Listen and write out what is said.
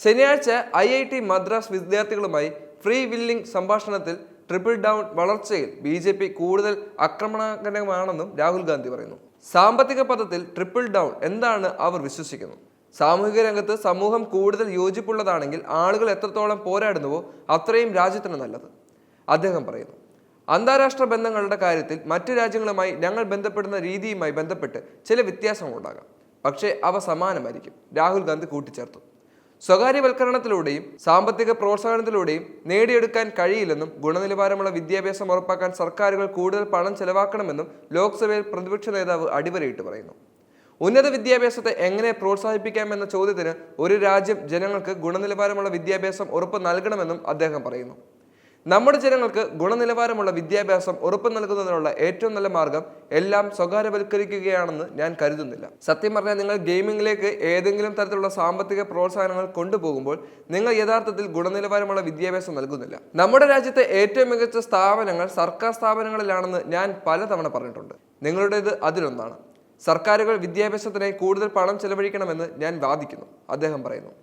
ശനിയാഴ്ച IIT മദ്രാസ് വിദ്യാർത്ഥികളുമായി free willing സംഭാഷണത്തിൽ ട്രിപ്പിൾ ഡൗൺ വളർച്ചയിൽ BJP കൂടുതൽ ആക്രമണാത്മകമാണെന്നും രാഹുൽ ഗാന്ധി പറയുന്നു. സാമ്പത്തിക പദത്തിൽ ട്രിപ്പിൾ ഡൗൺ എന്താണ് അവർ വിശ്വസിക്കുന്നു? സാമൂഹിക രംഗത്ത് സമൂഹം കൂടുതൽ യോജിപ്പുള്ളതാണെങ്കിൽ ആളുകൾ എത്രത്തോളം പോരാടുന്നുവോ അത്രയും രാജ്യത്തിന് നല്ലത്, അദ്ദേഹം പറയുന്നു. അന്താരാഷ്ട്ര ബന്ധങ്ങളുടെ കാര്യത്തിൽ മറ്റു രാജ്യങ്ങളുമായി ഞങ്ങൾ ബന്ധപ്പെടുന്ന രീതിയുമായി ബന്ധപ്പെട്ട് ചില വ്യത്യാസങ്ങളുണ്ടാകാം, പക്ഷേ അവ സമാനമായിരിക്കും, രാഹുൽ ഗാന്ധി കൂട്ടിച്ചേർത്തു. സ്വകാര്യവൽക്കരണത്തിലൂടെയും സാമ്പത്തിക പ്രോത്സാഹനത്തിലൂടെയും നേടിയെടുക്കാൻ കഴിയില്ലെന്നും ഗുണനിലവാരമുള്ള വിദ്യാഭ്യാസം ഉറപ്പാക്കാൻ സർക്കാരുകൾ കൂടുതൽ പണം ചെലവാക്കണമെന്നും ലോക്സഭയിൽ പ്രതിപക്ഷ നേതാവ് അടിവരയിട്ട് പറയുന്നു. ഉന്നത വിദ്യാഭ്യാസത്തെ എങ്ങനെ പ്രോത്സാഹിപ്പിക്കാമെന്ന ചോദ്യത്തിന് ഒരു രാജ്യം ജനങ്ങൾക്ക് ഗുണനിലവാരമുള്ള വിദ്യാഭ്യാസം ഉറപ്പ് നൽകണമെന്നും അദ്ദേഹം പറയുന്നു. നമ്മുടെ ജനങ്ങൾക്ക് ഗുണനിലവാരമുള്ള വിദ്യാഭ്യാസം ഉറപ്പു നൽകുന്നതിനുള്ള ഏറ്റവും നല്ല മാർഗം എല്ലാം സ്വകാര്യവൽക്കരിക്കുകയാണെന്ന് ഞാൻ കരുതുന്നില്ല. സത്യം പറഞ്ഞാൽ നിങ്ങൾ ഗെയിമിംഗിലേക്ക് ഏതെങ്കിലും തരത്തിലുള്ള സാമ്പത്തിക പ്രോത്സാഹനങ്ങൾ കൊണ്ടുപോകുമ്പോൾ നിങ്ങൾ യഥാർത്ഥത്തിൽ ഗുണനിലവാരമുള്ള വിദ്യാഭ്യാസം നൽകുന്നില്ല. നമ്മുടെ രാജ്യത്തെ ഏറ്റവും മികച്ച സ്ഥാപനങ്ങൾ സർക്കാർ സ്ഥാപനങ്ങളിലാണെന്ന് ഞാൻ പലതവണ പറഞ്ഞിട്ടുണ്ട്. നിങ്ങളുടേത് അതിലൊന്നാണ്. സർക്കാരുകൾ വിദ്യാഭ്യാസത്തിനായി കൂടുതൽ പണം ചെലവഴിക്കണമെന്ന് ഞാൻ വാദിക്കുന്നു, അദ്ദേഹം പറയുന്നു.